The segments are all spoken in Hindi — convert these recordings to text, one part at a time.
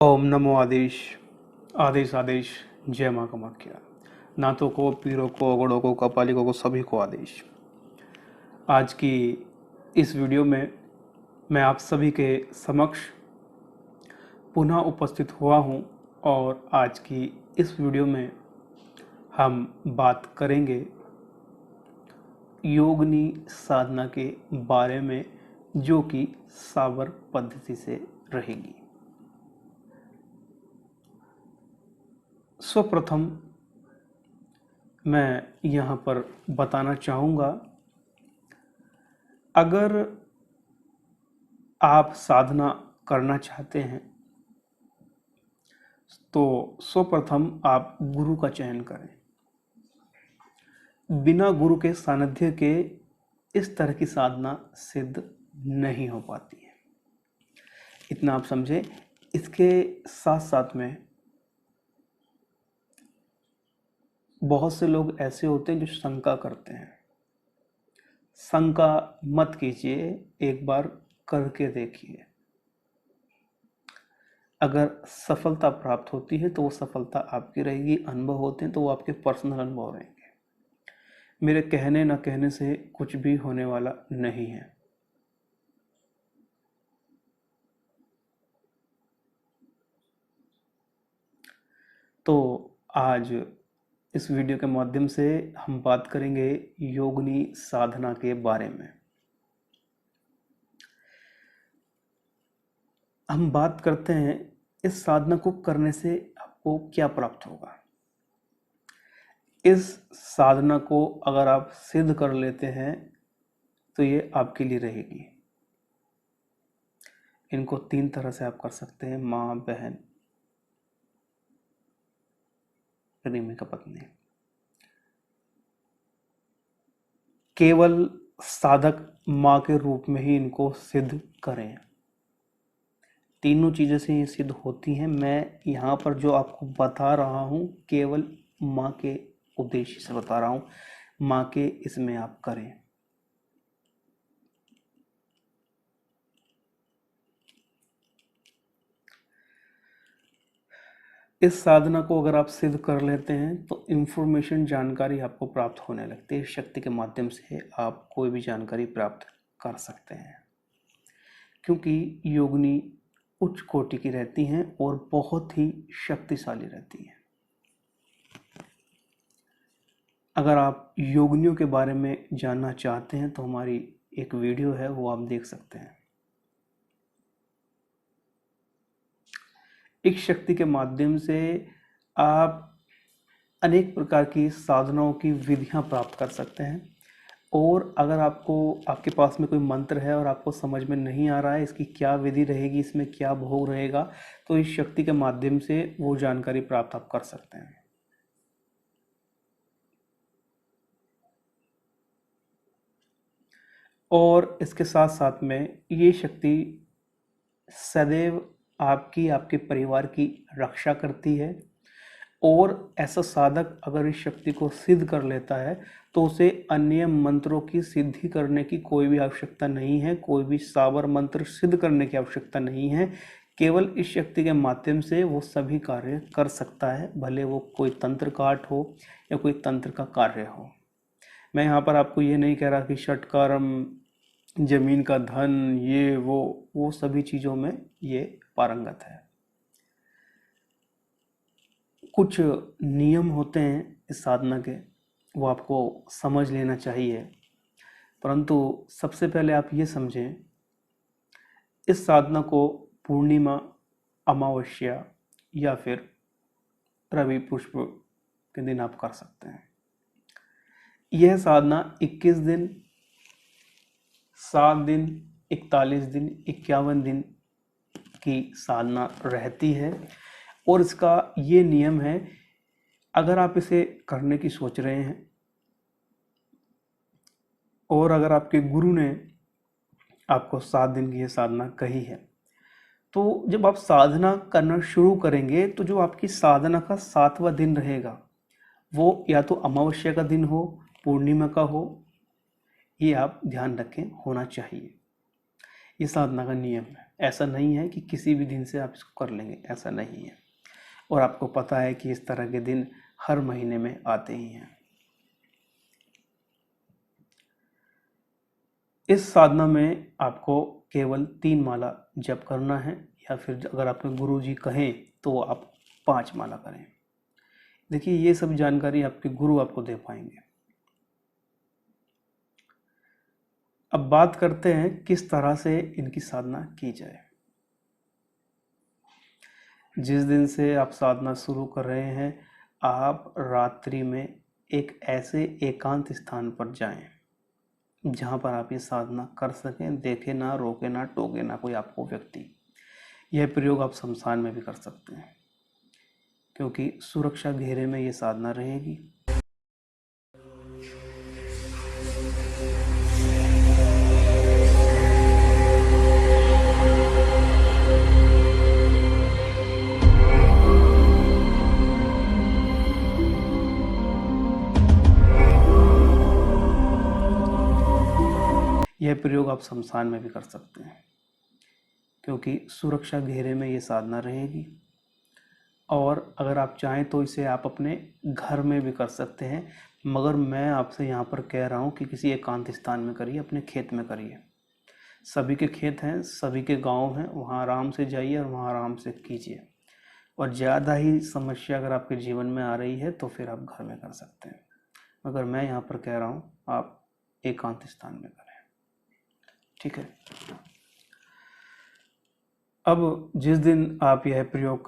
ओम नमो आदेश आदेश आदेश। जय माँ कामाख्या। नाथों को, पीरों को, अगड़ों को, कपालिकों को, सभी को आदेश। आज की इस वीडियो में मैं आप सभी के समक्ष पुनः उपस्थित हुआ हूँ और आज की इस वीडियो में हम बात करेंगे योगनी साधना के बारे में, जो कि साबर पद्धति से रहेगी। सर्वप्रथम मैं यहाँ पर बताना चाहूँगा, अगर आप साधना करना चाहते हैं तो सर्वप्रथम आप गुरु का चयन करें। बिना गुरु के सानिध्य के इस तरह की साधना सिद्ध नहीं हो पाती है, इतना आप समझे। इसके साथ साथ में बहुत से लोग ऐसे होते हैं जो शंका करते हैं। शंका मत कीजिए, एक बार करके देखिए। अगर सफलता प्राप्त होती है तो वो सफलता आपकी रहेगी, अनुभव होते हैं तो वो आपके पर्सनल अनुभव रहेंगे। मेरे कहने न कहने से कुछ भी होने वाला नहीं है। तो आज इस वीडियो के माध्यम से हम बात करेंगे योगनी साधना के बारे में। हम बात करते हैं इस साधना को करने से आपको क्या प्राप्त होगा। इस साधना को अगर आप सिद्ध कर लेते हैं तो ये आपके लिए रहेगी। इनको 3 तरह से आप कर सकते हैं: माँ, बहन, प्रेमिका, पत्नी। केवल साधक माँ के रूप में ही इनको सिद्ध करें। तीनों चीज़ें से ये सिद्ध होती हैं। मैं यहाँ पर जो आपको बता रहा हूँ केवल माँ के उद्देश्य से बता रहा हूँ। माँ के इसमें आप करें। इस साधना को अगर आप सिद्ध कर लेते हैं तो इंफॉर्मेशन, जानकारी आपको प्राप्त होने लगती है। इस शक्ति के माध्यम से आप कोई भी जानकारी प्राप्त कर सकते हैं, क्योंकि योगिनी उच्च कोटि की रहती हैं और बहुत ही शक्तिशाली रहती हैं। अगर आप योगिनियों के बारे में जानना चाहते हैं तो हमारी एक वीडियो है, वो आप देख सकते हैं। इस शक्ति के माध्यम से आप अनेक प्रकार की साधनाओं की विधियां प्राप्त कर सकते हैं। और अगर आपके पास में कोई मंत्र है और आपको समझ में नहीं आ रहा है इसकी क्या विधि रहेगी, इसमें क्या भोग रहेगा, तो इस शक्ति के माध्यम से वो जानकारी प्राप्त आप कर सकते हैं। और इसके साथ साथ में ये शक्ति सदैव आपके परिवार की रक्षा करती है। और ऐसा साधक अगर इस शक्ति को सिद्ध कर लेता है तो उसे अन्य मंत्रों की सिद्धि करने की कोई भी आवश्यकता नहीं है, कोई भी साबर मंत्र सिद्ध करने की आवश्यकता नहीं है। केवल इस शक्ति के माध्यम से वो सभी कार्य कर सकता है, भले वो कोई तंत्र काट हो या कोई तंत्र का कार्य हो। मैं यहाँ पर आपको ये नहीं कह रहा कि षटकर्म, जमीन का धन, ये वो सभी चीज़ों में ये पारंगत है। कुछ नियम होते हैं इस साधना के, वो आपको समझ लेना चाहिए। परंतु सबसे पहले आप ये समझें, इस साधना को पूर्णिमा, अमावस्या या फिर रवि पुष्प के दिन आप कर सकते हैं। यह साधना 21 दिन, 7 दिन, 41 दिन, 51 दिन की साधना रहती है। और इसका ये नियम है, अगर आप इसे करने की सोच रहे हैं और अगर आपके गुरु ने आपको 7 दिन की यह साधना कही है, तो जब आप साधना करना शुरू करेंगे तो जो आपकी साधना का 7वां दिन रहेगा वो या तो अमावस्या का दिन हो, पूर्णिमा का हो, ये आप ध्यान रखें, होना चाहिए। ये साधना का नियम है। ऐसा नहीं है कि किसी भी दिन से आप इसको कर लेंगे, ऐसा नहीं है। और आपको पता है कि इस तरह के दिन हर महीने में आते ही हैं। इस साधना में आपको केवल 3 माला जप करना है, या फिर अगर आपके गुरु जी कहें तो आप 5 माला करें। देखिए, ये सब जानकारी आपके गुरु आपको दे पाएंगे। अब बात करते हैं किस तरह से इनकी साधना की जाए। जिस दिन से आप साधना शुरू कर रहे हैं, आप रात्रि में एक ऐसे एकांत स्थान पर जाएं जहां पर आप ये साधना कर सकें, देखे ना, रोके ना, टोके ना कोई आपको व्यक्ति। यह प्रयोग आप शमशान में भी कर सकते हैं, क्योंकि सुरक्षा घेरे में ये साधना रहेगी। यह प्रयोग आप शमशान में भी कर सकते हैं, क्योंकि सुरक्षा घेरे में ये साधना रहेगी। और अगर आप चाहें तो इसे आप अपने घर में भी कर सकते हैं, मगर मैं आपसे यहाँ पर कह रहा हूँ कि किसी एकांत स्थान में करिए, अपने खेत में करिए। सभी के खेत हैं, सभी के गांव हैं, वहाँ आराम से जाइए और वहाँ आराम से कीजिए। और ज़्यादा ही समस्या अगर आपके जीवन में आ रही है तो फिर आप घर में कर सकते हैं, मगर मैं यहाँ पर कह रहा हूँ आप एकांत स्थान में करें। ठीक है। अब जिस दिन आप यह प्रयोग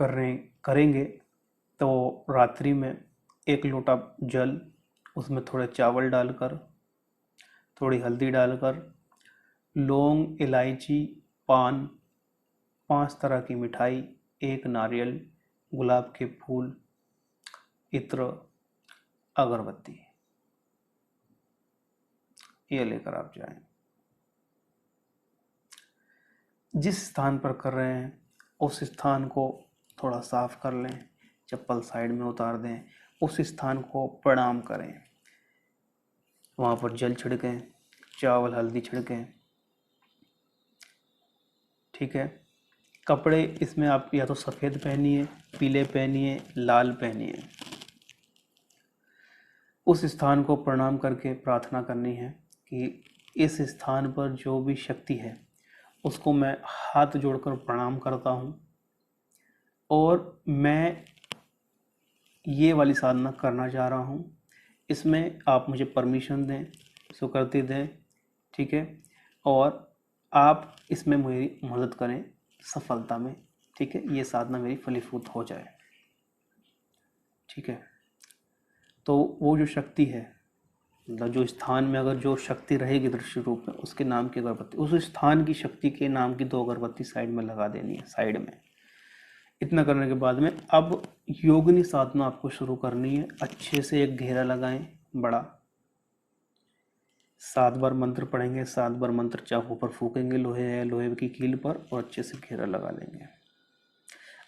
करेंगे तो रात्रि में 1 लोटा जल, उसमें थोड़े चावल डालकर, थोड़ी हल्दी डालकर, लौंग, इलायची, पान, 5 तरह की मिठाई, 1 नारियल, गुलाब के फूल, इत्र, अगरबत्ती, ये लेकर आप जाएं। जिस स्थान पर कर रहे हैं उस स्थान को थोड़ा साफ कर लें, चप्पल साइड में उतार दें, उस स्थान को प्रणाम करें, वहाँ पर जल छिड़कें, चावल हल्दी छिड़कें। ठीक है। कपड़े इसमें आप या तो सफ़ेद पहनिए, पीले पहनिए, लाल पहनिए। उस स्थान को प्रणाम करके प्रार्थना करनी है कि इस स्थान पर जो भी शक्ति है उसको मैं हाथ जोड़कर प्रणाम करता हूँ, और मैं ये वाली साधना करना चाह रहा हूँ, इसमें आप मुझे परमिशन दें, स्वीकृति दें। ठीक है। और आप इसमें मेरी मदद करें सफलता में। ठीक है, ये साधना मेरी फलीभूत हो जाए। ठीक है। तो वो जो शक्ति है, मतलब जो स्थान में अगर जो शक्ति रहेगी दृश्य रूप में, उसके नाम की अगरबत्ती, उस स्थान की शक्ति के नाम की 2 अगरबत्ती साइड में लगा देनी है, साइड में। इतना करने के बाद में अब योगिनी साधना आपको शुरू करनी है। अच्छे से एक घेरा लगाएं बड़ा, 7 बार मंत्र पढ़ेंगे, 7 बार मंत्र चाकू पर फूकेंगे, लोहे की कील पर, और अच्छे से घेरा लगा लेंगे।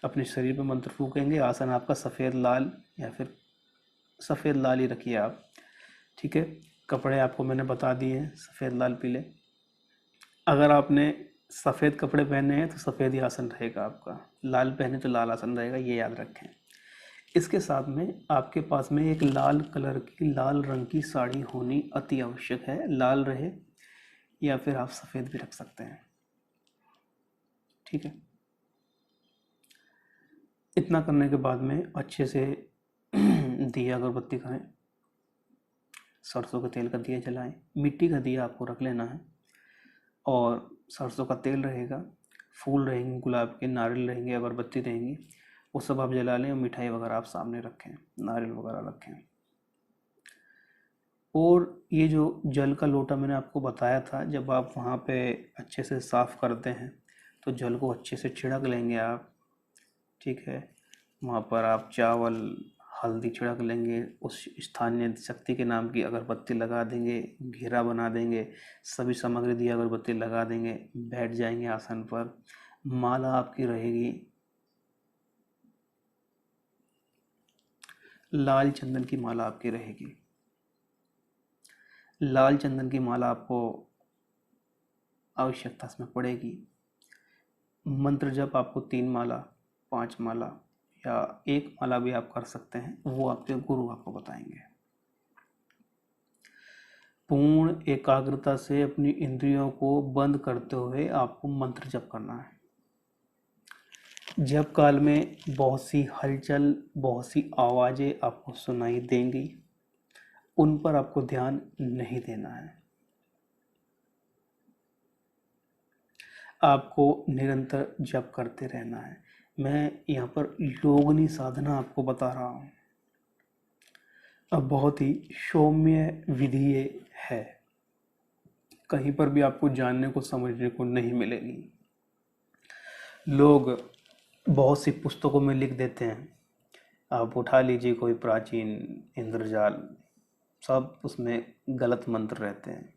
अपने शरीर पर मंत्र फूकेंगे। आसन आपका सफ़ेद लाल, या फिर सफ़ेद लाल ही रखिए आप। ठीक है। कपड़े आपको मैंने बता दिए हैं, सफ़ेद लाल पीले। अगर आपने सफ़ेद कपड़े पहने हैं तो सफ़ेद ही आसन रहेगा आपका, लाल पहने तो लाल आसन रहेगा, ये याद रखें। इसके साथ में आपके पास में एक लाल कलर की, लाल रंग की साड़ी होनी अति आवश्यक है। लाल रहे या फिर आप सफ़ेद भी रख सकते हैं। ठीक है। इतना करने के बाद में अच्छे से दिया अगरबत्ती करें, सरसों के तेल का दिया जलाएं। मिट्टी का दिया आपको रख लेना है, और सरसों का तेल रहेगा, फूल रहेंगे, गुलाब के, नारियल रहेंगे, अगरबत्ती रहेंगी, वो सब आप जला लें। और मिठाई वगैरह आप सामने रखें, नारियल वगैरह रखें। और ये जो जल का लोटा मैंने आपको बताया था, जब आप वहाँ पे अच्छे से साफ़ करते हैं तो जल को अच्छे से छिड़क लेंगे आप। ठीक है। वहाँ पर आप चावल हल्दी छिड़क लेंगे, उस स्थानीय शक्ति के नाम की अगरबत्ती लगा देंगे, घेरा बना देंगे, सभी सामग्री दिया अगरबत्ती लगा देंगे, बैठ जाएंगे आसन पर। माला आपकी रहेगी लाल चंदन की माला आपकी रहेगी। लाल चंदन की माला आपको आवश्यकता इसमें पड़ेगी। मंत्र जप आपको 3 माला, 5 माला या 1 माला भी आप कर सकते हैं, वो आपके गुरु आपको बताएंगे। पूर्ण एकाग्रता से अपनी इंद्रियों को बंद करते हुए आपको मंत्र जप करना है। जप काल में बहुत सी हलचल, बहुत सी आवाजें आपको सुनाई देंगी, उन पर आपको ध्यान नहीं देना है। आपको निरंतर जप करते रहना है। मैं यहाँ पर योगिनी साधना आपको बता रहा हूँ। अब बहुत ही सौम्य विधि ये है, कहीं पर भी आपको जानने को समझने को नहीं मिलेगी। लोग बहुत सी पुस्तकों में लिख देते हैं, आप उठा लीजिए कोई प्राचीन इंद्रजाल, सब उसमें गलत मंत्र रहते हैं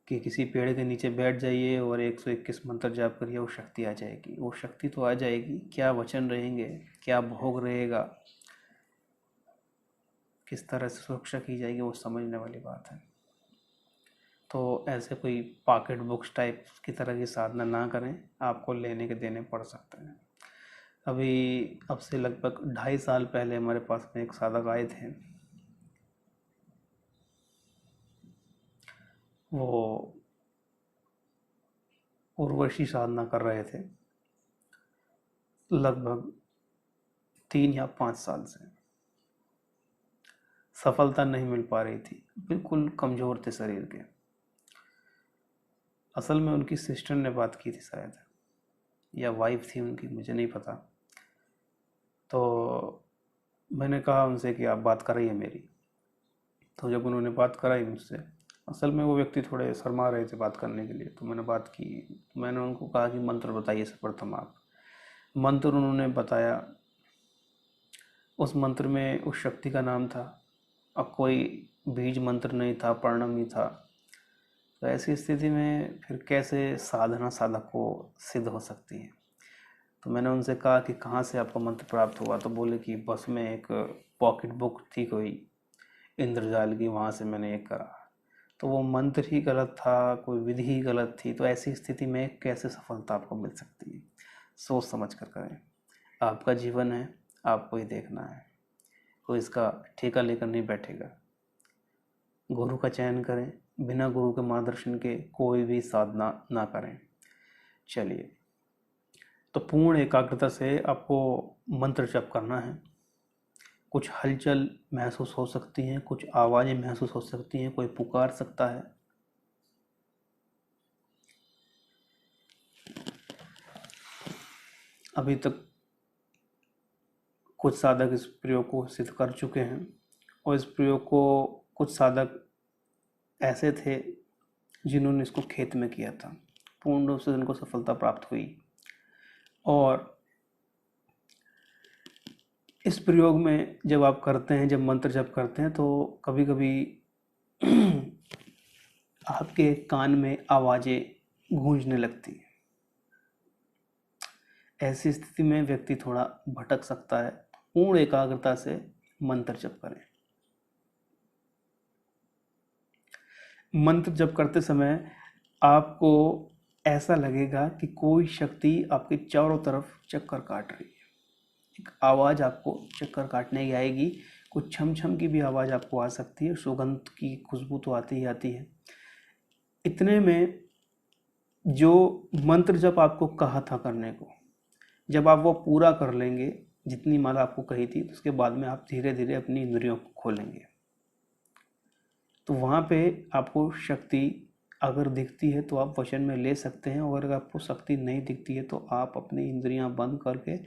कि किसी पेड़ के नीचे बैठ जाइए और 121 मंत्र जाप करिए, वो शक्ति आ जाएगी। वो शक्ति तो आ जाएगी, क्या वचन रहेंगे, क्या भोग रहेगा, किस तरह से सुरक्षा की जाएगी, वो समझने वाली बात है। तो ऐसे कोई पॉकेट बुक्स टाइप की तरह की साधना ना करें, आपको लेने के देने पड़ सकते हैं। अभी अब से लगभग 2.5 साल पहले हमारे पास में एक साधक आए थे। वो उर्वशी साधना कर रहे थे लगभग 3 या 5 साल से। सफलता नहीं मिल पा रही थी, बिल्कुल कमज़ोर थे शरीर के। असल में उनकी सिस्टर ने बात की थी शायद, या वाइफ थी उनकी, मुझे नहीं पता। तो मैंने कहा उनसे कि आप बात कराइए मेरी। तो जब उन्होंने बात कराई मुझसे, असल में वो व्यक्ति थोड़े शर्मा रहे थे बात करने के लिए, तो मैंने बात की। मैंने उनको कहा कि मंत्र बताइए सर्वप्रथम आप। मंत्र उन्होंने बताया। उस मंत्र में उस शक्ति का नाम था, अब कोई बीज मंत्र नहीं था, प्रणव नहीं था। तो ऐसी स्थिति में फिर कैसे साधना साधक को सिद्ध हो सकती है। तो मैंने उनसे कहा कि कहाँ से आपको मंत्र प्राप्त हुआ। तो बोले कि बस में एक पॉकेट बुक थी कोई इंद्रजाल की, वहाँ से मैंने एक करा। तो वो मंत्र ही गलत था, कोई विधि ही गलत थी। तो ऐसी स्थिति में कैसे सफलता आपको मिल सकती है। सोच समझ कर करें, आपका जीवन है, आपको ही देखना है, कोई इसका ठेका लेकर नहीं बैठेगा। गुरु का चयन करें, बिना गुरु के मार्गदर्शन के कोई भी साधना ना करें। चलिए, तो पूर्ण एकाग्रता से आपको मंत्र जप करना है। कुछ हलचल महसूस हो सकती हैं, कुछ आवाज़ें महसूस हो सकती हैं, कोई पुकार सकता है। अभी तक कुछ साधक इस प्रयोग को सिद्ध कर चुके हैं, और इस प्रयोग को कुछ साधक ऐसे थे जिन्होंने इसको खेत में किया था, पूर्ण रूप से उनको सफलता प्राप्त हुई। और इस प्रयोग में जब आप करते हैं, जब मंत्र जप करते हैं, तो कभी कभी आपके कान में आवाज़ें गूंजने लगती हैं। ऐसी स्थिति में व्यक्ति थोड़ा भटक सकता है। पूर्ण एकाग्रता से मंत्र जप करें। मंत्र जप करते समय आपको ऐसा लगेगा कि कोई शक्ति आपके चारों तरफ चक्कर काट रही है। एक आवाज़ आपको चक्कर काटने की आएगी, कुछ छम छम की भी आवाज़ आपको आ सकती है, सुगंध की खुशबू तो आती ही आती है। इतने में जो मंत्र जप आपको कहा था करने को, जब आप वो पूरा कर लेंगे, जितनी माला आपको कही थी, तो उसके बाद में आप धीरे धीरे अपनी इंद्रियों को खोलेंगे। तो वहाँ पे आपको शक्ति अगर दिखती है तो आप वचन में ले सकते हैं, और अगर आपको शक्ति नहीं दिखती है तो आप अपनी इंद्रियां बंद करके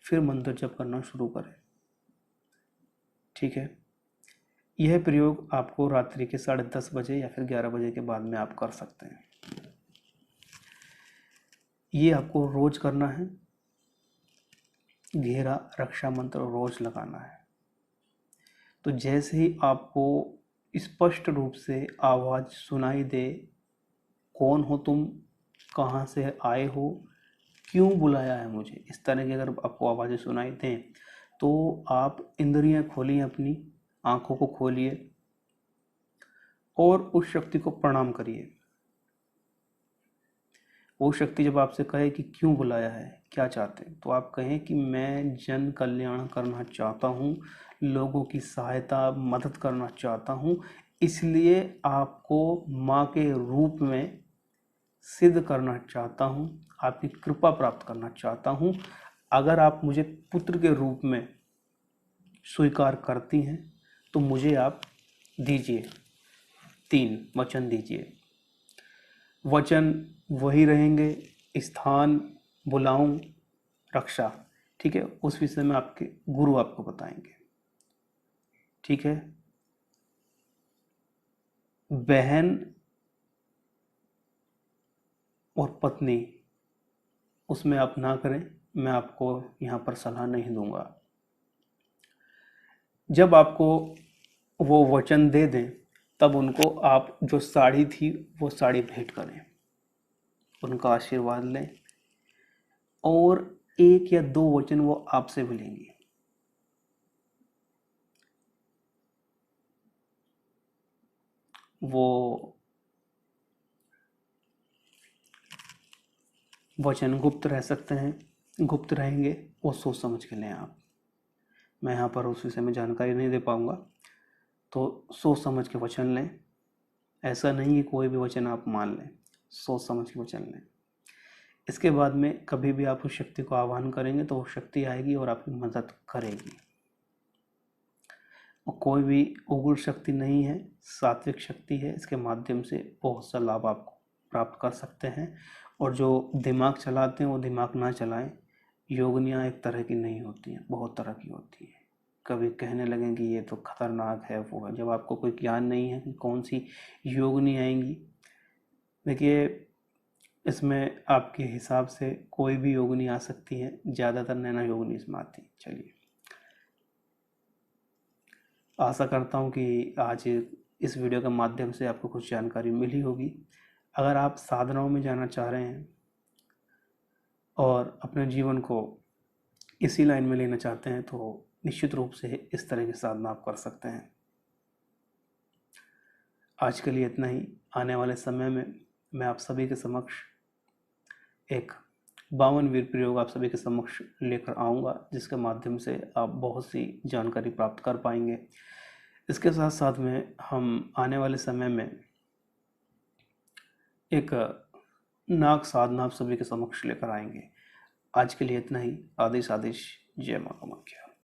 फिर मंत्र जप करना शुरू करें। ठीक है, यह प्रयोग आपको रात्रि के 10:30 बजे या फिर 11 बजे के बाद में आप कर सकते हैं। ये आपको रोज करना है। घेरा रक्षा मंत्र रोज लगाना है। तो जैसे ही आपको स्पष्ट रूप से आवाज़ सुनाई दे, कौन हो तुम, कहाँ से आए हो, क्यों बुलाया है मुझे, इस तरह की अगर आपको आवाज़ें सुनाई दें, तो आप इंद्रियां खोलिए, अपनी आंखों को खोलिए और उस शक्ति को प्रणाम करिए। वो शक्ति जब आपसे कहे कि क्यों बुलाया है, क्या चाहते हैं, तो आप कहें कि मैं जन कल्याण करना चाहता हूँ, लोगों की सहायता मदद करना चाहता हूँ, इसलिए आपको माँ के रूप में सिद्ध करना चाहता हूँ, आपकी कृपा प्राप्त करना चाहता हूँ। अगर आप मुझे पुत्र के रूप में स्वीकार करती हैं तो मुझे आप दीजिए, 3 वचन दीजिए। वचन वही रहेंगे, स्थान, बुलाऊं, रक्षा, ठीक है। उस विषय में आपके गुरु आपको बताएंगे, ठीक है। बहन और पत्नी, उसमें आप ना करें, मैं आपको यहाँ पर सलाह नहीं दूंगा। जब आपको वो वचन दे दें तब उनको आप जो साड़ी थी वो साड़ी भेंट करें, उनका आशीर्वाद लें, और 1 या 2 वचन वो आपसे भी लेंगी। वो वचन गुप्त रह सकते हैं, गुप्त रहेंगे, वो सोच समझ के लें आप। मैं यहाँ पर उस विषय में जानकारी नहीं दे पाऊँगा, तो सोच समझ के वचन लें। ऐसा नहीं कि कोई भी वचन आप मान लें, सोच समझ के वचन लें। इसके बाद में कभी भी आप उस शक्ति को आह्वान करेंगे तो वो शक्ति आएगी और आपकी मदद करेगी। और कोई भी उग्र शक्ति नहीं है, सात्विक शक्ति है। इसके माध्यम से बहुत सा लाभ आप प्राप्त कर सकते हैं। और जो दिमाग चलाते हैं वो दिमाग ना चलाएं। योगनियाँ एक तरह की नहीं होती हैं, बहुत तरह की होती हैं। कभी कहने लगें कि ये तो खतरनाक है, वो है, जब आपको कोई ज्ञान नहीं है कि कौन सी योगनी आएंगी। देखिए, इसमें आपके हिसाब से कोई भी योगनी आ सकती है, ज़्यादातर नैना योगनी इसमें आती है। चलिए, आशा करता हूँ कि आज इस वीडियो के माध्यम से आपको कुछ जानकारी मिली होगी। अगर आप साधनाओं में जाना चाह रहे हैं और अपने जीवन को इसी लाइन में लेना चाहते हैं तो निश्चित रूप से इस तरह की साधना आप कर सकते हैं। आज के लिए इतना ही। आने वाले समय में मैं आप सभी के समक्ष एक 52 वीर प्रयोग आप सभी के समक्ष लेकर आऊँगा, जिसके माध्यम से आप बहुत सी जानकारी प्राप्त कर पाएंगे। इसके साथ साथ में हम आने वाले समय में एक नाग साधना आप सभी के समक्ष लेकर आएंगे। आज के लिए इतना ही। आदेश आदेश। जय मां कामाख्या।